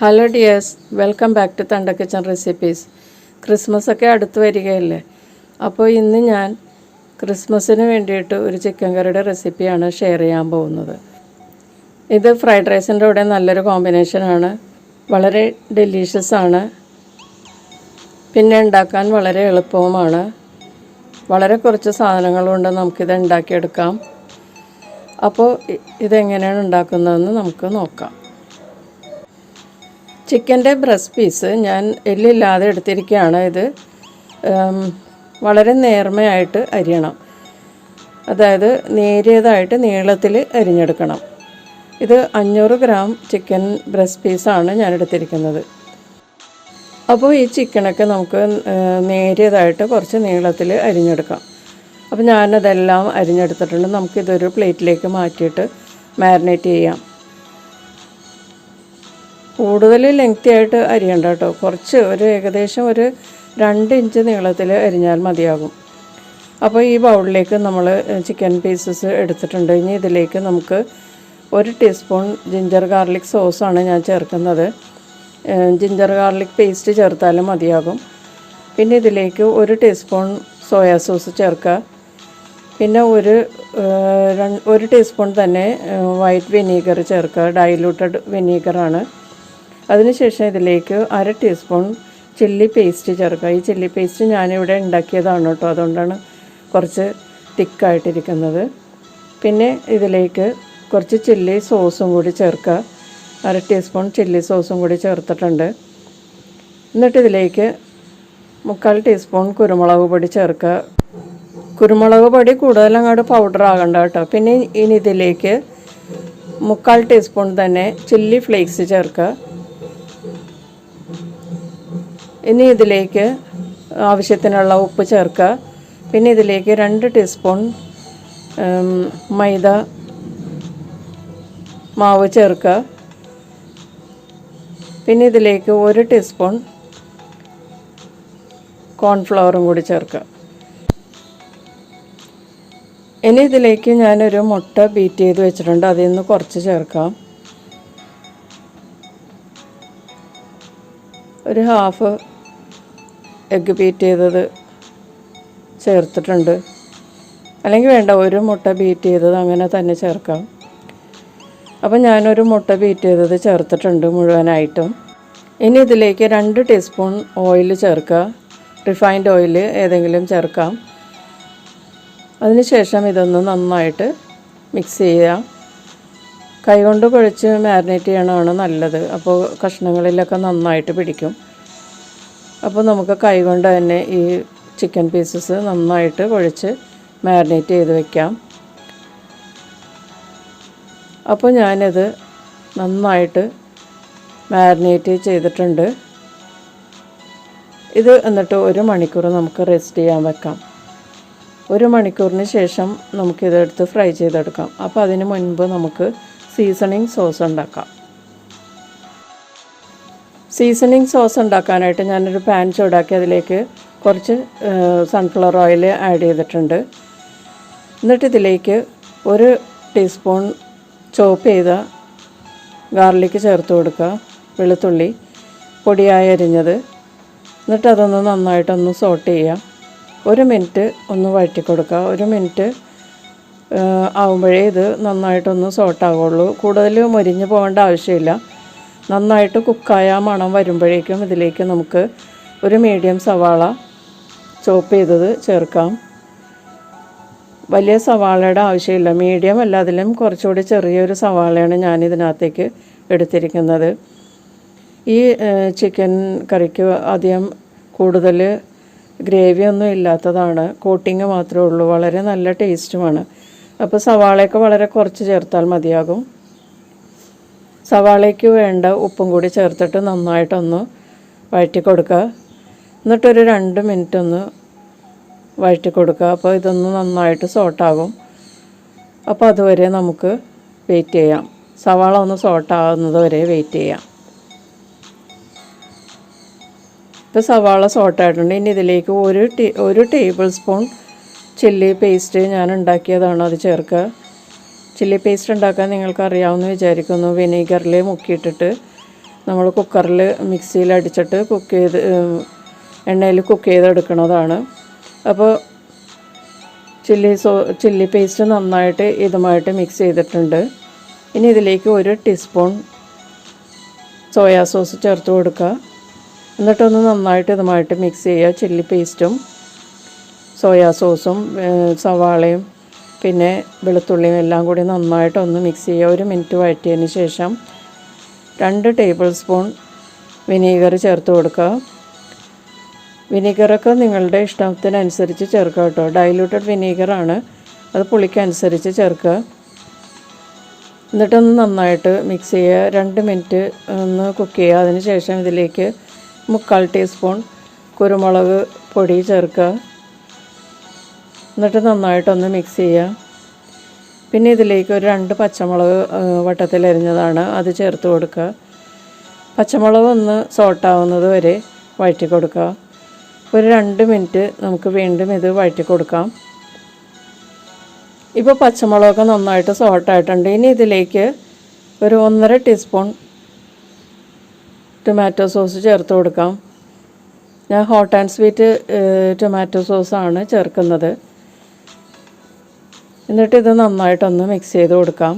Hello dears, welcome back to thunder kitchen recipes. ക്രിസ്മസൊക്കെ അടുത്ത് വരികയല്ലേ. അപ്പോൾ ഇന്ന് ഞാൻ ക്രിസ്മസിന് വേണ്ടിയിട്ട് ഒരു ചിക്കൻ കറിയുടെ റെസിപ്പിയാണ് ഷെയർ ചെയ്യാൻ പോകുന്നത്. ഇത് ഫ്രൈഡ് റൈസിൻ്റെ കൂടെ നല്ലൊരു കോമ്പിനേഷനാണ്. വളരെ ഡെലീഷ്യസ് ആണ്. പിന്നെ ഉണ്ടാക്കാൻ വളരെ എളുപ്പവുമാണ്. വളരെ കുറച്ച് സാധനങ്ങൾ കൊണ്ട് നമുക്കിത് ഉണ്ടാക്കിയെടുക്കാം. അപ്പോൾ ഇതെങ്ങനെയാണ് ഉണ്ടാക്കുന്നതെന്ന് നമുക്ക് നോക്കാം. ചിക്കൻ്റെ ബ്രസ്റ്റ് പീസ് ഞാൻ എല്ലില്ലാതെ എടുത്തിരിക്കുകയാണ്. ഇത് വളരെ നേർമയായിട്ട് അരിയണം, അതായത് നേരിയതായിട്ട് നീളത്തിൽ അരിഞ്ഞെടുക്കണം. ഇത് 500 ഗ്രാം ചിക്കൻ ബ്രസ്റ്റ് പീസാണ് ഞാൻ എടുത്തിരിക്കുന്നത്. അപ്പോൾ ഈ ചിക്കനൊക്കെ നമുക്ക് നേരിയതായിട്ട് കുറച്ച് നീളത്തിൽ അരിഞ്ഞെടുക്കാം. അപ്പോൾ ഞാനതെല്ലാം അരിഞ്ഞെടുത്തിട്ടുണ്ട്. നമുക്കിതൊരു പ്ലേറ്റിലേക്ക് മാറ്റിയിട്ട് മാരിനേറ്റ് ചെയ്യാം. കൂടുതൽ ലെങ്തി ആയിട്ട് അരിയണ്ട കേട്ടോ, കുറച്ച് ഏകദേശം ഒരു 2 ഇഞ്ച് നീളത്തിൽ അരിഞ്ഞാൽ മതിയാകും. അപ്പോൾ ഈ ബൗളിലേക്ക് നമ്മൾ ചിക്കൻ പീസസ് എടുത്തിട്ടുണ്ട്. ഇനി ഇതിലേക്ക് നമുക്ക് 1 ടീസ്പൂൺ ജിഞ്ചർ ഗാർലിക് സോസാണ് ഞാൻ ചേർക്കുന്നത്. ജിഞ്ചർ ഗാർലിക് പേസ്റ്റ് ചേർത്താലും മതിയാകും. പിന്നെ ഇതിലേക്ക് 1 ടീസ്പൂൺ സോയ സോസ് ചേർക്കുക. പിന്നെ ഒരു ടീസ്പൂൺ തന്നെ വൈറ്റ് വിനീഗർ ചേർക്കുക. ഡൈലൂട്ടഡ് വിനീഗറാണ്. അതിനുശേഷം ഇതിലേക്ക് 1/2 ടീസ്പൂൺ ചില്ലി പേസ്റ്റ് ചേർക്കുക. ഈ ചില്ലി പേസ്റ്റ് ഞാനിവിടെ ഉണ്ടാക്കിയതാണ് കേട്ടോ, അതുകൊണ്ടാണ് കുറച്ച് തിക്കായിട്ടിരിക്കുന്നത്. പിന്നെ ഇതിലേക്ക് കുറച്ച് ചില്ലി സോസും കൂടി ചേർക്കുക. 1/2 ടീസ്പൂൺ ചില്ലി സോസും കൂടി ചേർത്തിട്ടുണ്ട്. എന്നിട്ട് ഇതിലേക്ക് 3/4 ടീസ്പൂൺ കുരുമുളക് പൊടി ചേർക്കുക. കുരുമുളക് പൊടി കൂടുതലങ്ങോട്ട് പൗഡർ ആകണ്ട കേട്ടോ. പിന്നെ ഇനി ഇതിലേക്ക് 3/4 ടീസ്പൂൺ തന്നെ ചില്ലി ഫ്ലേക്സ് ചേർക്കുക. ഇനി ഇതിലേക്ക് ആവശ്യത്തിനുള്ള ഉപ്പ് ചേർക്കുക. പിന്നെ ഇതിലേക്ക് 2 ടീസ്പൂൺ മൈദ മാവ് ചേർക്കുക. പിന്നെ ഇതിലേക്ക് 1 ടീസ്പൂൺ കോൺഫ്ലവറും കൂടി ചേർക്കുക. ഇനി ഇതിലേക്ക് ഞാനൊരു മുട്ട ബീറ്റ് ചെയ്ത് വെച്ചിട്ടുണ്ട്, അതിൽ നിന്ന് കുറച്ച് ചേർക്കാം. ഒരു ഹാഫ് എഗ്ഗ് ബീറ്റ് ചെയ്തത് ചേർത്തിട്ടുണ്ട്. അല്ലെങ്കിൽ വേണ്ട, ഒരു മുട്ട ബീറ്റ് ചെയ്തത് അങ്ങനെ തന്നെ ചേർക്കാം. അപ്പം ഞാനൊരു മുട്ട ബീറ്റ് ചെയ്തത് ചേർത്തിട്ടുണ്ട് മുഴുവനായിട്ടും. ഇനി ഇതിലേക്ക് 2 ടീസ്പൂൺ ഓയിൽ ചേർക്കുക. റിഫൈൻഡ് ഓയിൽ ഏതെങ്കിലും ചേർക്കാം. അതിനുശേഷം ഇതൊന്ന് നന്നായിട്ട് മിക്സ് ചെയ്യുക. കൈകൊണ്ട് കുഴച്ച് മാരിനേറ്റ് ചെയ്യണമാണ് നല്ലത്. അപ്പോൾ കഷ്ണങ്ങളിലൊക്കെ നന്നായിട്ട് പിടിക്കും. അപ്പോൾ നമുക്ക് കൈകൊണ്ട് തന്നെ ഈ ചിക്കൻ പീസസ് നന്നായിട്ട് കുഴച്ച് മാരിനേറ്റ് ചെയ്ത് വയ്ക്കാം. അപ്പോൾ ഞാനിത് നന്നായിട്ട് മാരിനേറ്റ് ചെയ്തിട്ടുണ്ട്. ഇത് എന്നിട്ട് 1 മണിക്കൂർ നമുക്ക് റെസ്റ്റ് ചെയ്യാൻ വെക്കാം. 1 മണിക്കൂറിന് ശേഷം നമുക്കിതെടുത്ത് ഫ്രൈ ചെയ്തെടുക്കാം. അപ്പോൾ അതിന് മുൻപ് നമുക്ക് സീസണിങ് സോസ് ഉണ്ടാക്കാം. സീസണിങ് സോസ് ഉണ്ടാക്കാനായിട്ട് ഞാനൊരു പാൻ ചൂടാക്കി അതിലേക്ക് കുറച്ച് സൺഫ്ലവർ ഓയിൽ ആഡ് ചെയ്തിട്ടുണ്ട്. എന്നിട്ട് ഇതിലേക്ക് 1 ടീസ്പൂൺ ചോപ്പ് ചെയ്ത ഗാർലിക് ചേർത്ത് കൊടുക്കുക. വെളുത്തുള്ളി പൊടിയായി അരിഞ്ഞത്. എന്നിട്ട് അതൊന്ന് നന്നായിട്ടൊന്ന് സോട്ട് ചെയ്യുക. 1 മിനിറ്റ് ഒന്ന് വഴറ്റി കൊടുക്കുക. 1 മിനിറ്റ് ആകുമ്പോഴേ ഇത് നന്നായിട്ടൊന്ന് സോട്ടാകുള്ളൂ. കൂടുതൽ മൊരിഞ്ഞ് പോകേണ്ട ആവശ്യമില്ല. നന്നായിട്ട് കുക്കായ മണം വരുമ്പോഴേക്കും ഇതിലേക്ക് നമുക്ക് ഒരു മീഡിയം സവാള ചോപ്പ് ചെയ്തത് ചേർക്കാം. വലിയ സവാളയുടെ ആവശ്യമില്ല, മീഡിയം അല്ല, അതിലും കുറച്ചുകൂടി ചെറിയൊരു സവാളയാണ് ഞാൻ ഇതിനകത്തേക്ക് എടുത്തിരിക്കുന്നത്. ഈ ചിക്കൻ കറിക്ക് അധികം കൂടുതൽ ഗ്രേവിയൊന്നും ഇല്ലാത്തതാണ്, കോട്ടിങ് മാത്രമേ ഉള്ളൂ. വളരെ നല്ല ടേസ്റ്റുമാണ്. അപ്പോൾ സവാളയൊക്കെ വളരെ കുറച്ച് ചേർത്താൽ മതിയാകും. സവാളയ്ക്ക് വേണ്ട ഉപ്പും കൂടി ചേർത്തിട്ട് നന്നായിട്ടൊന്ന് വഴറ്റി കൊടുക്കുക. എന്നിട്ടൊരു 2 മിനിറ്റ് ഒന്ന് വഴറ്റി കൊടുക്കുക. അപ്പോൾ ഇതൊന്ന് നന്നായിട്ട് സോട്ടാകും. അപ്പോൾ അതുവരെ നമുക്ക് വെയിറ്റ് ചെയ്യാം. സവാള ഒന്ന് സോട്ടാകുന്നത് വരെ വെയിറ്റ് ചെയ്യാം. ഇപ്പോൾ സവാള സോട്ടായിട്ടുണ്ട്. ഇനി ഇതിലേക്ക് 1 ടേബിൾ സ്പൂൺ ചില്ലി പേസ്റ്റ് ഞാൻ ഉണ്ടാക്കിയതാണ്, അത് ചേർക്കുക. ചില്ലി പേസ്റ്റ് ഉണ്ടാക്കാൻ നിങ്ങൾക്ക് അറിയാമെന്ന് വിചാരിക്കുന്നു. വിനീഗറിൽ മുക്കിയിട്ടിട്ട് നമ്മൾ കുക്കറിൽ മിക്സിയിൽ അടിച്ചിട്ട് എണ്ണയിൽ കുക്ക് ചെയ്തെടുക്കുന്നതാണ്. അപ്പോൾ ചില്ലി പേസ്റ്റ് നന്നായിട്ട് ഇതുമായിട്ട് മിക്സ് ചെയ്തിട്ടുണ്ട്. ഇനി ഇതിലേക്ക് 1 ടീസ്പൂൺ സോയാ സോസ് ചേർത്ത് കൊടുക്കുക. എന്നിട്ടൊന്ന് നന്നായിട്ട് ഇതുമായിട്ട് മിക്സ് ചെയ്യുക. ചില്ലി പേസ്റ്റും സോയാ സോസും സവാളയും പിന്നെ വെളുത്തുള്ളിയും എല്ലാം കൂടി നന്നായിട്ടൊന്ന് മിക്സ് ചെയ്യുക. 1 മിനിറ്റ് വഴറ്റിയതിന് ശേഷം 2 ടേബിൾ സ്പൂൺ വിനീഗർ ചേർത്ത് കൊടുക്കുക. വിനീഗറൊക്കെ നിങ്ങളുടെ ഇഷ്ടത്തിനനുസരിച്ച് ചേർക്കുക കേട്ടോ. ഡൈലൂട്ടഡ് വിനീഗറാണ്, അത് പുളിക്കനുസരിച്ച് ചേർക്കുക. എന്നിട്ടൊന്ന് നന്നായിട്ട് മിക്സ് ചെയ്യുക. 2 മിനിറ്റ് ഒന്ന് കുക്ക് ചെയ്യുക. അതിന് ശേഷം ഇതിലേക്ക് 3/4 ടീസ്പൂൺ കുരുമുളക് പൊടി ചേർക്കുക. എന്നിട്ട് നന്നായിട്ടൊന്ന് മിക്സ് ചെയ്യുക. പിന്നെ ഇതിലേക്ക് ഒരു 2 പച്ചമുളക് വട്ടത്തിലരിഞ്ഞതാണ്, അത് ചേർത്ത് കൊടുക്കുക. പച്ചമുളക് ഒന്ന് സോട്ടാവുന്നത് വരെ വഴറ്റി കൊടുക്കുക. ഒരു 2 മിനിറ്റ് നമുക്ക് വീണ്ടും ഇത് വഴറ്റി കൊടുക്കാം. ഇപ്പോൾ പച്ചമുളകൊക്കെ നന്നായിട്ട് സോട്ടായിട്ടുണ്ട്. ഇനി ഇതിലേക്ക് ഒരു 1.5 ടീസ്പൂൺ ടൊമാറ്റോ സോസ് ചേർത്ത് കൊടുക്കാം. ഞാൻ ഹോട്ട് ആൻഡ് സ്വീറ്റ് ടൊമാറ്റോ സോസാണ് ചേർക്കുന്നത്. എന്നിട്ട് ഇത് നന്നായിട്ടൊന്ന് മിക്സ് ചെയ്ത് കൊടുക്കാം.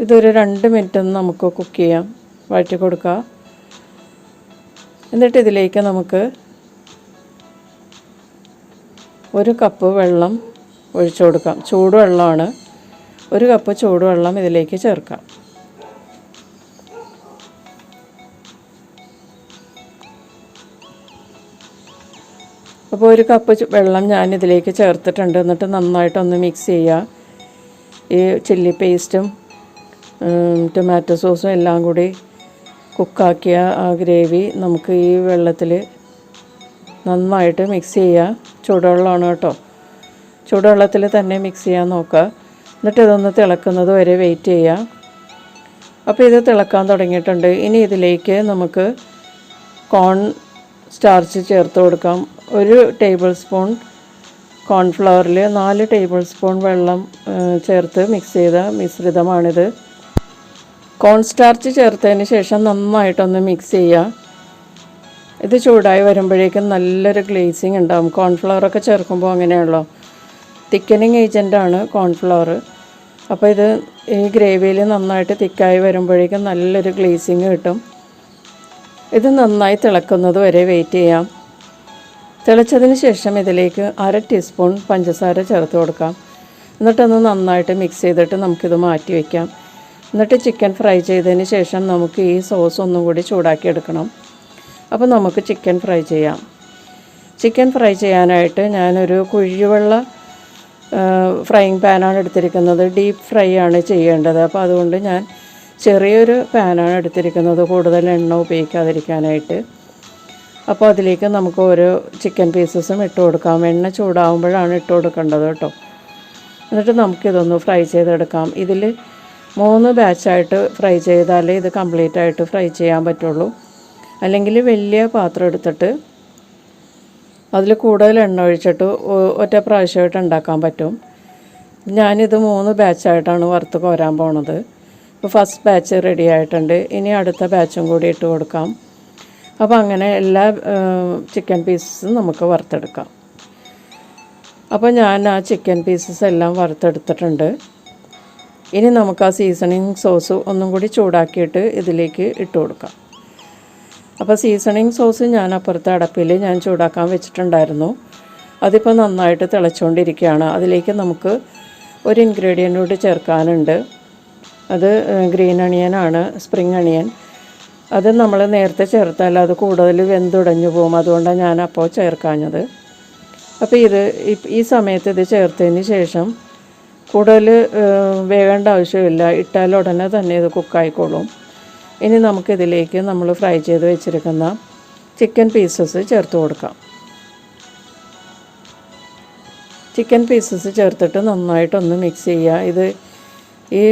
ഇതൊരു 2 മിനിറ്റ് ഒന്ന് നമുക്ക് കുക്ക് ചെയ്യാം, വഴറ്റി കൊടുക്കുക. എന്നിട്ട് ഇതിലേക്ക് നമുക്ക് 1 കപ്പ് വെള്ളം ഒഴിച്ചു കൊടുക്കാം. ചൂടുവെള്ളമാണ്. 1 കപ്പ് ചൂടുവെള്ളം ഇതിലേക്ക് ചേർക്കാം. അപ്പോൾ 1 കപ്പ് വെള്ളം ഞാനിതിലേക്ക് ചേർത്തിട്ടുണ്ട്. എന്നിട്ട് നന്നായിട്ടൊന്ന് മിക്സ് ചെയ്യുക. ഈ ചില്ലി പേസ്റ്റും ടൊമാറ്റോ സോസും എല്ലാം കൂടി കുക്കാക്കിയ ആ ഗ്രേവി നമുക്ക് ഈ വെള്ളത്തിൽ നന്നായിട്ട് മിക്സ് ചെയ്യുക. ചൂടുവെള്ളമാണ് കേട്ടോ, ചൂടുവെള്ളത്തിൽ തന്നെ മിക്സ് ചെയ്യാൻ നോക്കുക. എന്നിട്ട് ഇതൊന്ന് തിളക്കുന്നത് വരെ വെയിറ്റ് ചെയ്യുക. അപ്പോൾ ഇത് തിളക്കാൻ തുടങ്ങിയിട്ടുണ്ട്. ഇനി ഇതിലേക്ക് നമുക്ക് കോൺ സ്റ്റാർച്ച് ചേർത്ത് കൊടുക്കാം. 1 ടേബിൾ സ്പൂൺ കോൺഫ്ലവറിൽ 4 ടേബിൾ സ്പൂൺ വെള്ളം ചേർത്ത് മിക്സ് ചെയ്ത മിശ്രിതമാണിത്. കോൺ സ്റ്റാർച്ച് ചേർത്തതിന് ശേഷം നന്നായിട്ടൊന്ന് മിക്സ് ചെയ്യുക. ഇത് ചൂടായി വരുമ്പോഴേക്കും നല്ലൊരു ഗ്ലേസിങ് ഉണ്ടാകും. കോൺഫ്ലവറൊക്കെ ചേർക്കുമ്പോൾ അങ്ങനെയാണല്ലോ, തിക്കനിങ് ഏജൻറ്റാണ് കോൺഫ്ലവർ. അപ്പോൾ ഇത് ഈ ഗ്രേവിയിൽ നന്നായിട്ട് തിക്കായി വരുമ്പോഴേക്കും നല്ലൊരു ഗ്ലേസിങ് കിട്ടും. ഇത് നന്നായി തിളക്കുന്നത് വരെ വെയിറ്റ് ചെയ്യാം. തിളച്ചതിന് ശേഷം ഇതിലേക്ക് 1/2 ടീസ്പൂൺ പഞ്ചസാര ചേർത്ത് കൊടുക്കാം. എന്നിട്ടൊന്ന് നന്നായിട്ട് മിക്സ് ചെയ്തിട്ട് നമുക്കിത് മാറ്റി വയ്ക്കാം. എന്നിട്ട് ചിക്കൻ ഫ്രൈ ചെയ്തതിന് ശേഷം നമുക്ക് ഈ സോസ് ഒന്നും കൂടി ചൂടാക്കി എടുക്കണം. അപ്പോൾ നമുക്ക് ചിക്കൻ ഫ്രൈ ചെയ്യാം. ചിക്കൻ ഫ്രൈ ചെയ്യാനായിട്ട് ഞാനൊരു കുഴിവെള്ള ഫ്രൈയിങ് പാനാണ് എടുത്തിരിക്കുന്നത്. ഡീപ്പ് ഫ്രൈ ആണ് ചെയ്യേണ്ടത്. അപ്പോൾ അതുകൊണ്ട് ഞാൻ ചെറിയൊരു പാനാണ് എടുത്തിരിക്കുന്നത്, കൂടുതൽ എണ്ണ ഉപയോഗിക്കാതിരിക്കാനായിട്ട്. അപ്പോൾ അതിലേക്ക് നമുക്ക് ഓരോ ചിക്കൻ പീസസും ഇട്ട് കൊടുക്കാം. എണ്ണ ചൂടാവുമ്പോഴാണ് ഇട്ട് കൊടുക്കേണ്ടത് കേട്ടോ. എന്നിട്ട് നമുക്കിതൊന്ന് ഫ്രൈ ചെയ്തെടുക്കാം. ഇതിൽ 3 ബാച്ചായിട്ട് ഫ്രൈ ചെയ്താലേ ഇത് കംപ്ലീറ്റ് ആയിട്ട് ഫ്രൈ ചെയ്യാൻ പറ്റുള്ളൂ. അല്ലെങ്കിൽ വലിയ പാത്രം എടുത്തിട്ട് അതിൽ കൂടുതൽ എണ്ണ ഒഴിച്ചിട്ട് ഒറ്റ പ്രാവശ്യമായിട്ട് ഉണ്ടാക്കാൻ പറ്റും. ഞാനിത് 3 ബാച്ചായിട്ടാണ് വറുത്ത് കോരാൻ പോണത്. ഇപ്പോൾ ഫസ്റ്റ് ബാച്ച് റെഡി ആയിട്ടുണ്ട്. ഇനി അടുത്ത ബാച്ചും കൂടി ഇട്ട് കൊടുക്കാം. അപ്പോൾ അങ്ങനെ എല്ലാ ചിക്കൻ പീസസും നമുക്ക് വറുത്തെടുക്കാം. അപ്പോൾ ഞാൻ ആ ചിക്കൻ പീസസ് എല്ലാം വറുത്തെടുത്തിട്ടുണ്ട്. ഇനി നമുക്ക് ആ സീസണിങ് സോസ് ഒന്നും കൂടി ചൂടാക്കിയിട്ട് ഇതിലേക്ക് ഇട്ട് കൊടുക്കാം. അപ്പോൾ സീസണിങ് സോസ് ഞാൻ അപ്പുറത്തെ അടപ്പിൽ ഞാൻ ചൂടാക്കാൻ വെച്ചിട്ടുണ്ടായിരുന്നു. അതിപ്പോൾ നന്നായിട്ട് തിളച്ചുകൊണ്ടിരിക്കുകയാണ്. അതിലേക്ക് നമുക്ക് ഒരു ഇൻഗ്രീഡിയൻ്റ് കൂടി ചേർക്കാനുണ്ട്. അത് ഗ്രീൻ അണിയനാണ്, സ്പ്രിങ് അണിയൻ. അത് നമ്മൾ നേരത്തെ ചേർത്താൽ അത് കൂടുതൽ വെന്തുടഞ്ഞു പോകും. അതുകൊണ്ടാണ് ഞാൻ അപ്പോൾ ചേർക്കാഞ്ഞത്. അപ്പോൾ ഈ സമയത്ത് ഇത് ചേർത്തതിന് ശേഷം കൂടുതൽ വേകേണ്ട ആവശ്യമില്ല. ഇട്ടാൽ ഉടനെ തന്നെ ഇത് കുക്കായിക്കോളും. ഇനി നമുക്കിതിലേക്ക് നമ്മൾ ഫ്രൈ ചെയ്ത് വെച്ചിരിക്കുന്ന ചിക്കൻ പീസസ് ചേർത്ത് കൊടുക്കാം. ചിക്കൻ പീസസ് ചേർത്തിട്ട് നന്നായിട്ടൊന്ന് മിക്സ് ചെയ്യുക. ഈ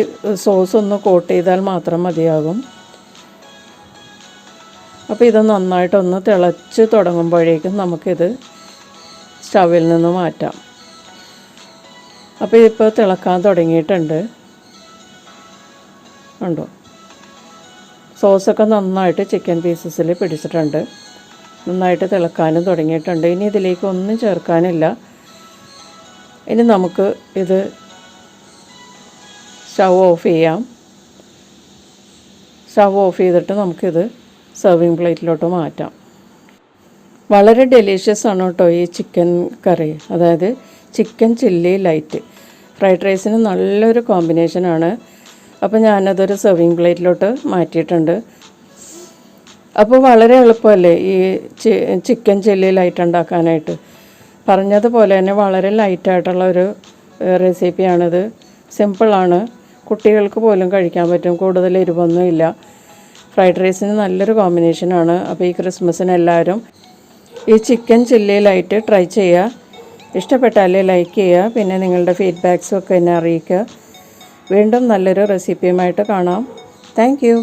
സോസ് ഒന്ന് കോട്ട് ചെയ്താൽ മാത്രം മതിയാകും. അപ്പോൾ ഇത് നന്നായിട്ടൊന്ന് തിളച്ച് തുടങ്ങുമ്പോഴേക്കും നമുക്കിത് സ്റ്റൗവിൽ നിന്ന് മാറ്റാം. അപ്പോൾ ഇപ്പോൾ തിളക്കാൻ തുടങ്ങിയിട്ടുണ്ട്. ഉണ്ടോ, സോസൊക്കെ നന്നായിട്ട് ചിക്കൻ പീസസിൽ പിടിച്ചിട്ടുണ്ട്. നന്നായിട്ട് തിളക്കാനും തുടങ്ങിയിട്ടുണ്ട്. ഇനി ഇതിലേക്ക് ഒന്നും ചേർക്കാനില്ല. ഇനി നമുക്ക് ഇത് സ്റ്റവ് ഓഫ് ചെയ്യാം. സ്റ്റവ് ഓഫ് ചെയ്തിട്ട് നമുക്കിത് സെർവിങ് പ്ലേറ്റിലോട്ട് മാറ്റാം. വളരെ ഡെലീഷ്യസ് ആണ് കേട്ടോ ഈ ചിക്കൻ കറി, അതായത് ചിക്കൻ ചില്ലി ലൈറ്റ്. ഫ്രൈഡ് റൈസിന് നല്ലൊരു കോമ്പിനേഷനാണ്. അപ്പോൾ ഞാനതൊരു സെർവിങ് പ്ലേറ്റിലോട്ട് മാറ്റിയിട്ടുണ്ട്. അപ്പോൾ വളരെ എളുപ്പമല്ലേ ഈ ചിക്കൻ ചില്ലി ലൈറ്റ് ഉണ്ടാക്കാനായിട്ട്. പറഞ്ഞതുപോലെ തന്നെ വളരെ ലൈറ്റായിട്ടുള്ള ഒരു റെസിപ്പിയാണിത്. സിമ്പിളാണ്, കുട്ടികൾക്ക് പോലും കഴിക്കാൻ പറ്റും, കൂടുതൽ എരിവൊന്നുമില്ല. ഫ്രൈഡ് റൈസിന് നല്ലൊരു കോമ്പിനേഷനാണ്. അപ്പോൾ ഈ ക്രിസ്മസിന് എല്ലാവരും ഈ ചിക്കൻ ചില്ലി ലൈറ്റ് ട്രൈ ചെയ്യുക. ഇഷ്ടപ്പെട്ടാൽ ലൈക്ക് ചെയ്യുക. പിന്നെ നിങ്ങളുടെ ഫീഡ്ബാക്സും ഒക്കെ എന്നെ അറിയിക്കുക. വീണ്ടും നല്ലൊരു റെസിപ്പിയുമായിട്ട് കാണാം. Thank you.